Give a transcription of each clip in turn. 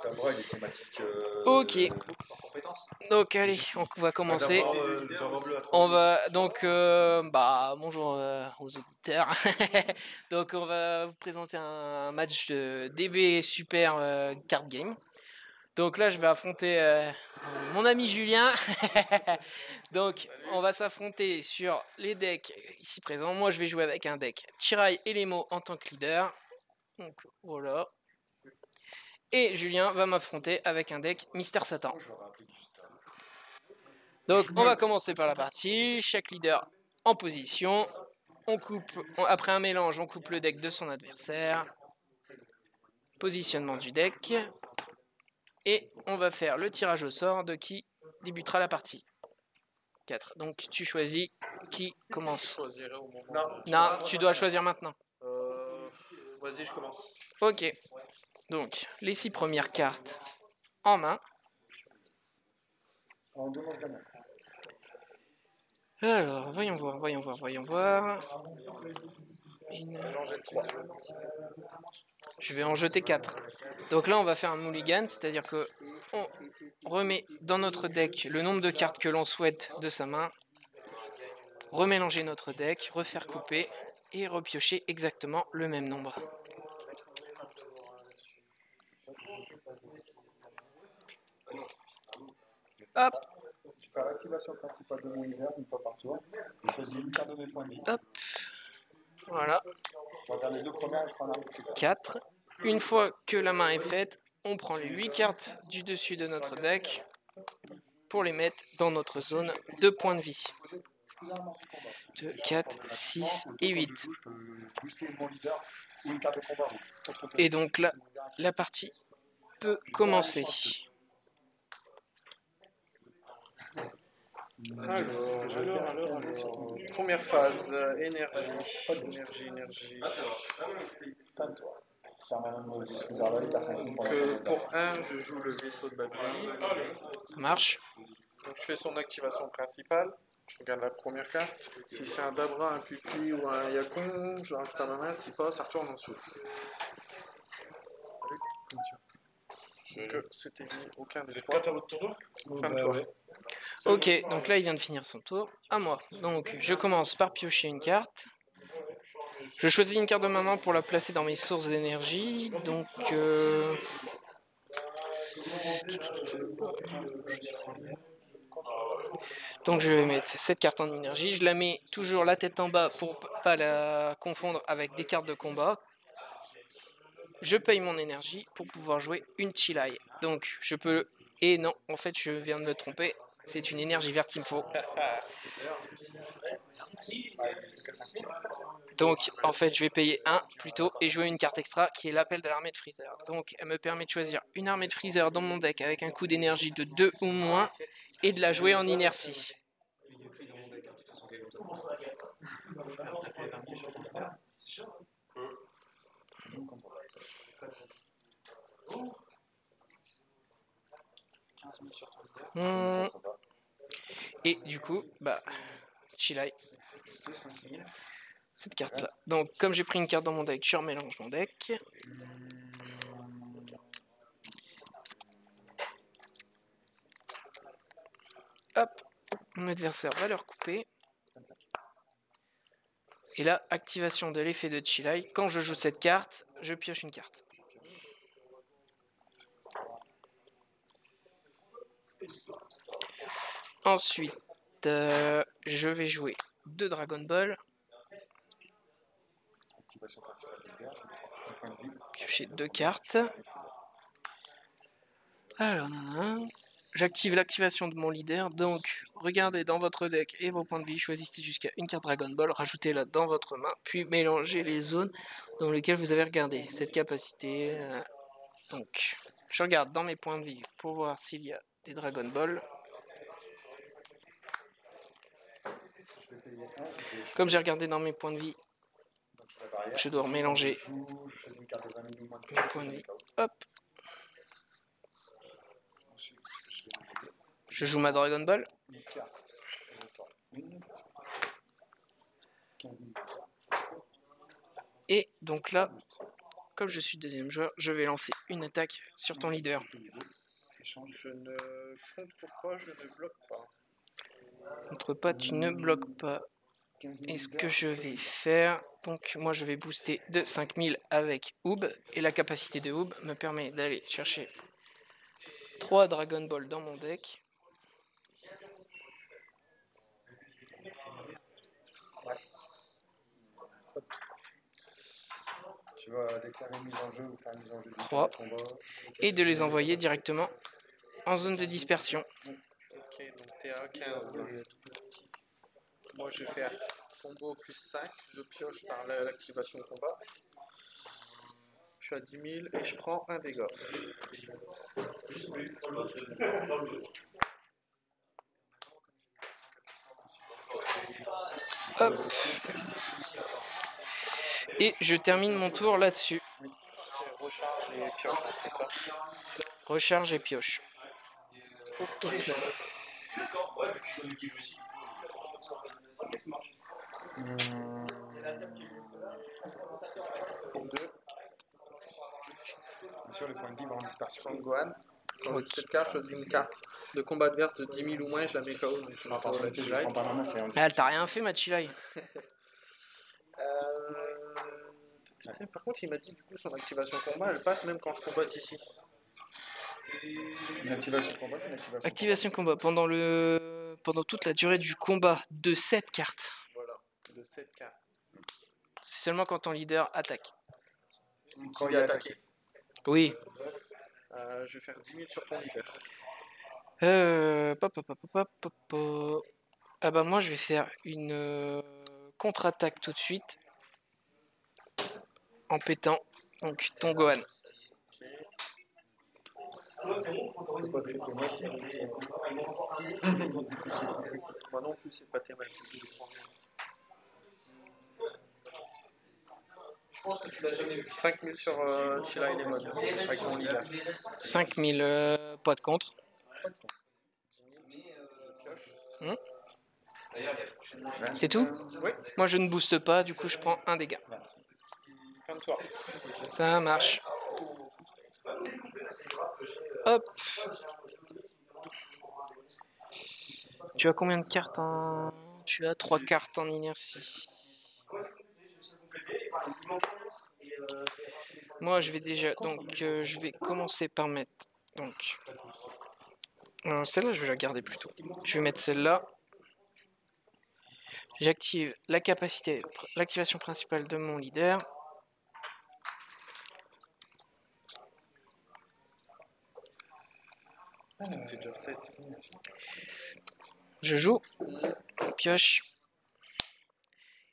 Dabra, il est thématique Ok. sans compétence. Donc allez, on va commencer. Dabra bleu à 30 On va donc bonjour aux auditeurs. Donc on va vous présenter un match de DB Super Card Game. Donc là je vais affronter mon ami Julien. Donc on va s'affronter sur les decks ici présents. Moi je vais jouer avec un deck Chirai Elemo en tant que leader. Donc voilà. Et Julien va m'affronter avec un deck Mister Satan. Donc on va commencer par la partie. Chaque leader en position. Après un mélange, on coupe le deck de son adversaire. Positionnement du deck. Et on va faire le tirage au sort de qui débutera la partie. 4. Donc tu choisis qui commence. Non, tu dois choisir maintenant. Vas-y, je commence. Ok. Donc les 6 premières cartes en main. Alors, voyons voir. Je vais en jeter 4. Donc là, on va faire un mulligan, c'est-à-dire que on remet dans notre deck le nombre de cartes que l'on souhaite de sa main, remélanger notre deck, refaire couper et repiocher exactement le même nombre. Hop. Tu fais l'activation principale de mon univers une fois par tour. Je choisis une carte de mes points de vie. Hop. Voilà. Je regarde les deux premières et je prends la 4. Une fois que la main est faite, on prend les 8 cartes du dessus de notre deck pour les mettre dans notre zone de points de vie. 2, 4, 6 et 8. Et donc là, la partie peut commencer. Alors. Première phase, énergie. Donc pour 1, je joue le vaisseau de Babylonie. Ça marche. Donc je fais son activation principale. Je regarde la première carte. Si c'est un Dabra, un Pupi ou un Yakon, je rajoute à ma main. Si pas, ça retourne en dessous. Donc c'était aucun des trois. à votre tour. Fin de tour. Ok, donc là il vient de finir son tour. À moi. Donc je commence par piocher une carte. Je choisis une carte de ma main pour la placer dans mes sources d'énergie. Donc je vais mettre cette carte en énergie. Je la mets toujours la tête en bas pour pas la confondre avec des cartes de combat. Je paye mon énergie pour pouvoir jouer une Chilai. Donc je peux... Et non, en fait je viens de me tromper. C'est une énergie verte qu'il me faut. Donc en fait je vais payer 1 plutôt et jouer une carte extra qui est l'appel de l'armée de Freezer. Donc elle me permet de choisir une armée de Freezer dans mon deck avec un coût d'énergie de 2 ou moins et de la jouer en inertie. Et du coup, Chilai. Cette carte là. Donc comme j'ai pris une carte dans mon deck, je remélange mon deck. Hop, mon adversaire va le recouper. Et là, activation de l'effet de Chilai. Quand je joue cette carte, je pioche une carte. Ensuite, je vais jouer 2 Dragon Ball. Piocher 2 cartes. Alors, j'active l'activation de mon leader. Donc, regardez dans votre deck et vos points de vie. Choisissez jusqu'à une carte Dragon Ball. Rajoutez-la dans votre main. Puis mélangez les zones dans lesquelles vous avez regardé cette capacité. Donc, je regarde dans mes points de vie pour voir s'il y a des Dragon Ball. Comme j'ai regardé dans mes points de vie, je dois mélanger mes points de vie. Hop. Je joue ma Dragon Ball. Et donc là, comme je suis deuxième joueur, je vais lancer une attaque sur ton leader. Je ne contourne pas, je ne bloque pas. Contre pas, tu ne bloques pas. 15 000 Et ce que leaders, je c'est vais ça, faire, donc moi je vais booster de 5000 avec Oob. Et la capacité de Oob me permet d'aller chercher 3 Dragon Ball dans mon deck. Tu vas déclarer une mise en jeu ou faire une mise en jeu du 3. combat. Et de les envoyer directement en zone de dispersion. Ok, donc t'es à 15. Moi je vais faire combo plus 5, je pioche par l'activation combat. Je suis à 10 000 et je prends un dégât. Hop. Et je termine mon tour là-dessus. C'est recharge et pioche, c'est ça. Recharge et pioche. Pour 2, Sur le point de vue en dispersion. Son Gohan. Quand Ok. je cette carte, je choisis une carte de combat adverse de 10 000 ou moins, je la mets KO. Donc je Attends, la je prends pas la main, c'est un Ah, elle t'a rien fait, Machilai. Par contre, il m'a dit du coup son activation combat, elle passe même quand je combatte ici. Une activation combat, c'est une activation. Activation combat. Pendant toute la durée du combat de cette carte. Voilà, de cette carte. C'est seulement quand ton leader attaque. Quand il est attaqué. Oui. Je vais faire 10 000 sur ton leader. Ah bah moi je vais faire une contre-attaque tout de suite. En pétant donc ton Gohan. C'est pas très thématique. Moi non plus, c'est pas thématique. Je pense que tu l'as jamais vu. 5 000 sur Chila et les modes avec mon leader. 5000 pas de contre. 10 000, je pioche. C'est tout? Oui, Moi je ne booste pas, du coup je prends un dégât. calme-toi. Ça marche. Hop. Tu as combien de cartes en... Tu as 3 cartes en inertie. Moi je vais déjà... Donc je vais commencer par mettre... Donc... celle-là je vais la garder plutôt. Je vais mettre celle-là. J'active la capacité, l'activation principale de mon leader. C'est déjà 7. Je joue, on pioche.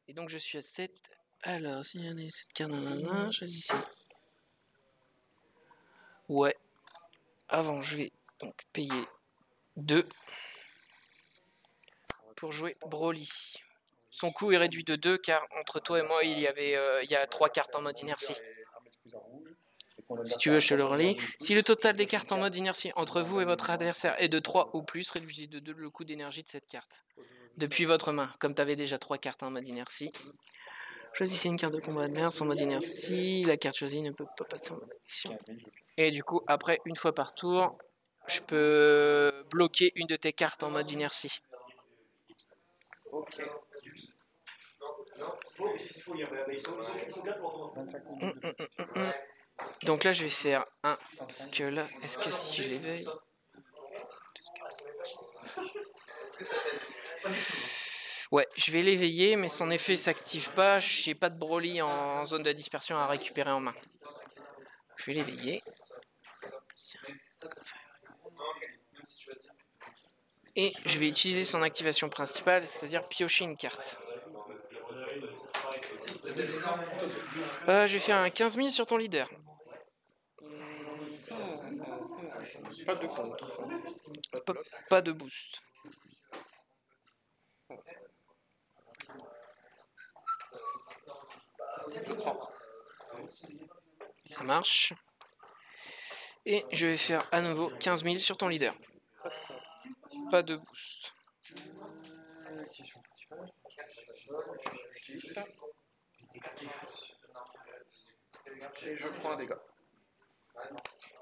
Et donc je suis à 7. Alors, si j'en ai cette carte, choisissez. Ouais. Avant, je vais donc payer 2 pour jouer Broly. Son coût est réduit de 2 car entre toi et moi, il y a 3 cartes en mode inertie. Si tu veux, je te le relis. Si le total des cartes en mode inertie entre vous et votre adversaire est de 3 ou plus, réduisez de 2 le coût d'énergie de cette carte. Depuis votre main, comme tu avais déjà 3 cartes en mode inertie. Choisissez une carte de combat adverse en mode inertie. La carte choisie ne peut pas passer en mode action. Et du coup, après, une fois par tour, je peux bloquer une de tes cartes en mode inertie. Ok. Donc là, je vais faire un. Parce que là, est-ce que si je l'éveille. Ouais, je vais l'éveiller, mais son effet s'active pas. J'ai pas de Broly en zone de dispersion à récupérer en main. Je vais l'éveiller. Et je vais utiliser son activation principale, c'est-à-dire piocher une carte. Je vais faire un 15 000 sur ton leader. Pas de contre. Pas de boost. Je prends. Ça marche. Et je vais faire à nouveau 15 000 sur ton leader. Pas de boost. Et je prends un dégât.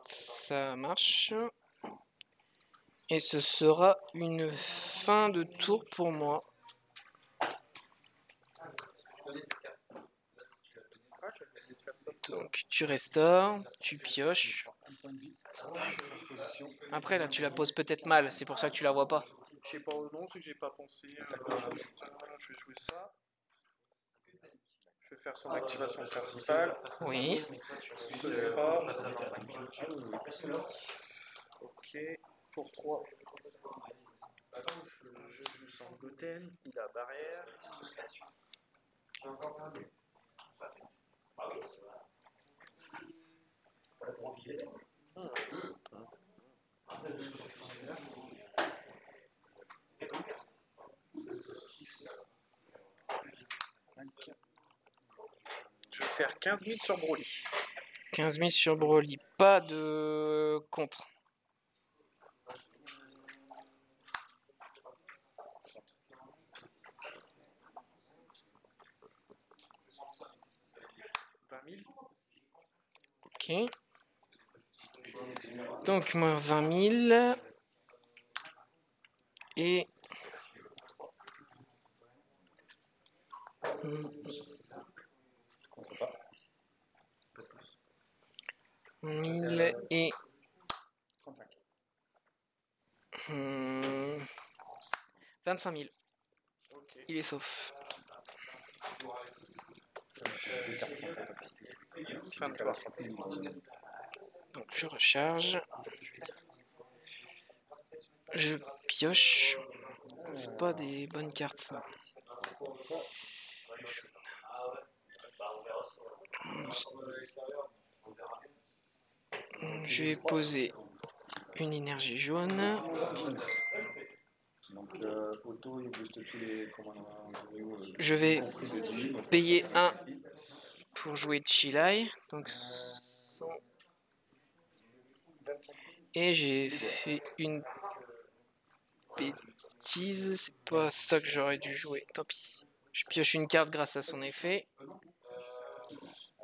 Ça marche. Et ce sera une fin de tour pour moi. Ah, je vais essayer de faire ça. Donc tu restaures, tu pioches. Un point de vie. Disposition. Après là tu la poses peut-être mal, c'est pour ça que tu la vois pas. Je sais pas, non, c'est que j'ai pas pensé. Putain, je vais jouer ça. Je vais faire son activation principale. Oui. Ce sera. Ok, pour 3. Je joue sans gluten, il a barrière. Je vais faire 15 000 sur Broly. 15 000 sur Broly, pas de contre. Ok. Donc moi 20 000. Et... 1000 et... 35. 25 000. Ok. Il est sauf. Deux cartes sans capacité. 23. Donc je recharge. Je pioche. C'est pas des bonnes cartes ça. Je vais poser une énergie jaune. Donc, auto, il booste tous les commandants. Je vais payer 1 pour jouer Chilai. Donc, et j'ai fait une bêtise. C'est pas ça que j'aurais dû jouer. Tant pis. Je pioche une carte grâce à son effet.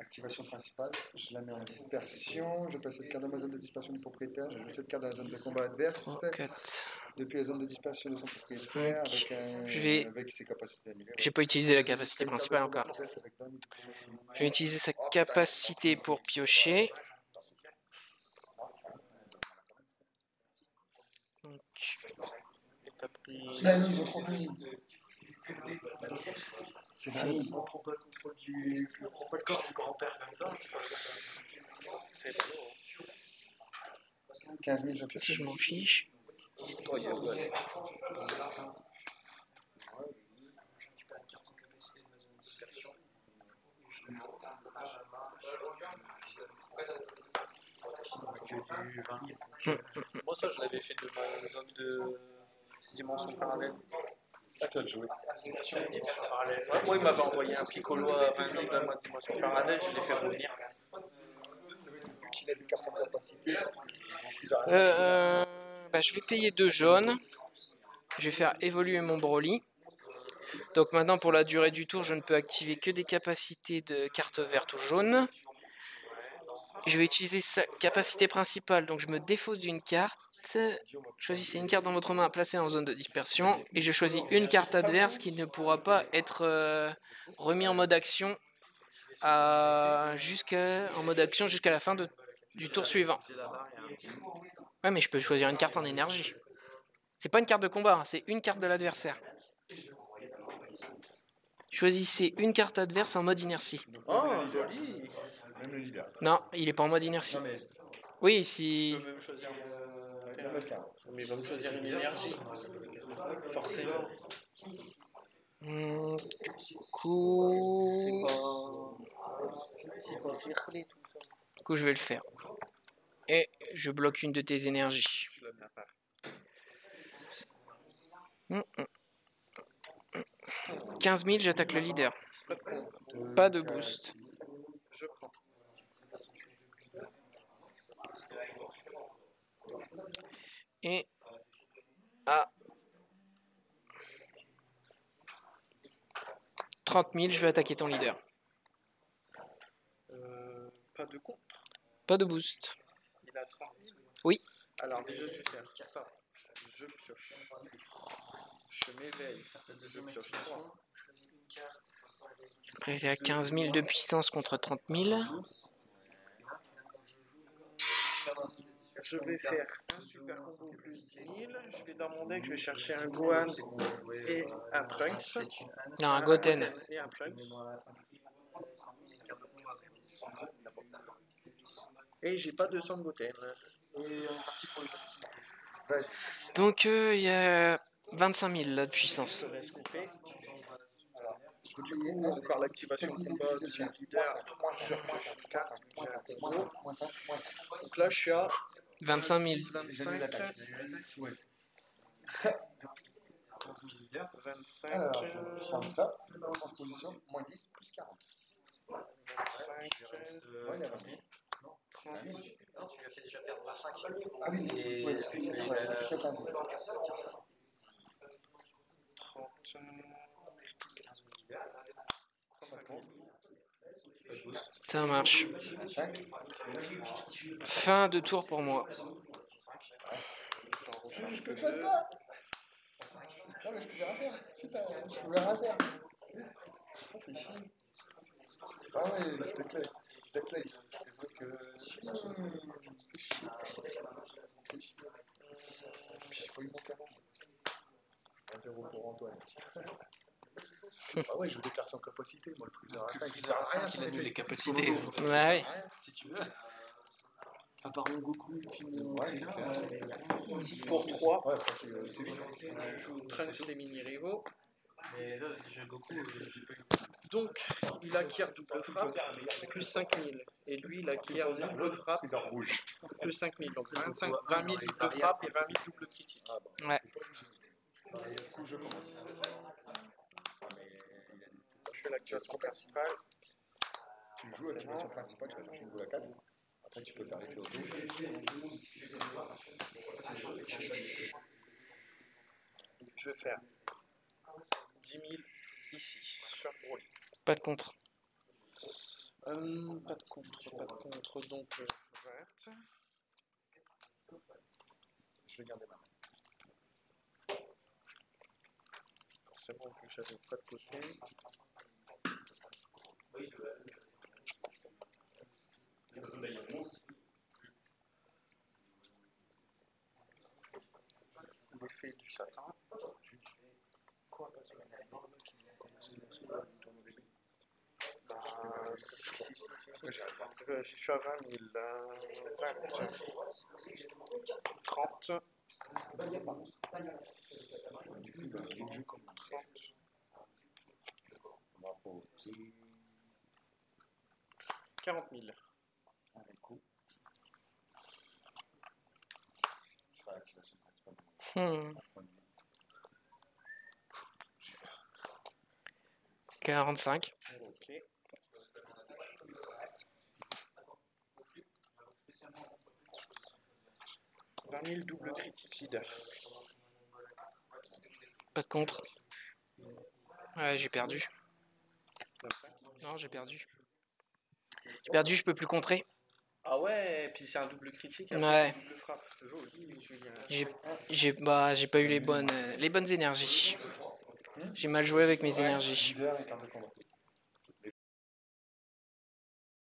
Activation principale, je la mets en dispersion. Je passe cette carte dans ma zone de dispersion du propriétaire. Je joue cette carte dans la zone de combat adverse. 3, 4. Depuis la zone de dispersion de son propriétaire, 5. avec ses capacités améliorées. J'ai pas utilisé la capacité principale encore. Je vais utiliser sa capacité pour piocher. Donc, Non, ils ont trop pris. C'est 20 000. On prend pas le contrôle du. On prend pas le corps du grand-père comme ça. C'est beau. 15 000, je ça, pioche. je m'en fiche. Moi, ça, je l'avais fait de ma zone de dimension parallèle. À toi de jouer. Ouais, moi, il m'avait envoyé un piccolo à 20 000 dans ma dimension parallèle, je l'ai fait revenir. Vu qu'il a des cartes sans capacité, Je vais payer 2 jaunes. Je vais faire évoluer mon Broly. Donc maintenant, pour la durée du tour, je ne peux activer que des capacités de cartes vertes ou jaunes. Je vais utiliser sa capacité principale, donc je me défausse d'une carte. Choisissez une carte dans votre main à placer en zone de dispersion. Et je choisis une carte adverse qui ne pourra pas être remis en mode action jusqu'à la fin du tour suivant. Ouais, mais je peux choisir une carte en énergie. C'est pas une carte de combat, hein, c'est une carte de l'adversaire. Choisissez une carte adverse en mode inertie. Oh, joli! même le leader. Non, il est pas en mode inertie. Non, mais Oui, si... Je peux même choisir la même carte. mais il va me choisir une énergie. Forcément. Coup... C'est pas firclé tout ça. Du coup, je vais le faire. Et je bloque une de tes énergies. Je la mets à part. 15 000, j'attaque le leader. Pas de boost. Je prends. Et à 30 000, je vais attaquer ton leader. Pas de contre. Pas de boost. Il a 30. Oui. Alors déjà je vais faire ça. Je pioche. Je m'éveille. Je pioche 3. Après, il est à 15 000 de puissance contre 30 000. Je vais faire un super combo plus 10 000. Je vais dans mon deck, je vais chercher un Gohan et un Trunks. Non, un Goten. Et un Trunks. Et j'ai pas de Son Goten. Donc, il y a 25 000 là, de puissance. Je laisse couper. Du coup, encore l'activation de combat de son leader. Je repioche 4. Donc là, je suis à 25 000. 25. 25. Alors, je prends ça, transposition, moins 10, plus 40. 25. Ouais, il y a 20 000. 30. Tu lui as fait déjà perdre 25. Ah oui, Et ouais, celui qui ouais, je suis à 15 000. 30. 35 000. Ça marche. 5. Fin de tour pour moi. J'en recharge que Je passe 2. pas. Non, mais je pouvais rien faire. Putain, je pouvais rien faire. Ah ouais, c'était clair. C'était clair. C'est vrai que. Puis j'ai pas eu mon carton. 1-0 pour Antoine. Ah ouais, je veux des cartes sans capacité. Moi, le freezer à 5, il sert à rien. Il annule les capacités. Ouais. Si tu veux. À part mon Goku et puis mon. Ouais, Pour 3. ouais, c'est bien. Je joue Trunks les mini-rivaux. Mais là, j'ai Goku, j'ai pas eu. Donc, il acquiert double frappe, plus 5000. Et lui, il acquiert double frappe, Freezer rouge. plus 5000. Donc 20 000 double frappe et 20 000 double critique. Ouais. Du coup, je commence. Je fais l'activation principale. Tu joues activation principale, tu vas chercher une boule à 4. Après, tu peux faire l'effet auto. Je vais faire 10 000 ici, sur Broly. Pas de contre. Pas de contre, donc 20. Je vais garder ma main. Forcément, vu que j'avais pas de côté. L'effet du Satan. Je suis à 20 000. 20. 30. Du coup, je commence. 30. On va poser 40 000. un coup. Je ferai l'activation principale. Hmm. 45. Ok. « 20 000 double critique leader. Pas de contre. Ouais, j'ai perdu. 25. Non, j'ai perdu. J'ai perdu, je peux plus contrer. Ah ouais, et puis c'est un double critique, après Ouais. c'est double frappe. Joli, Julien. J'ai pas eu les bonnes énergies. J'ai mal joué avec mes énergies. Leader et carte de combat.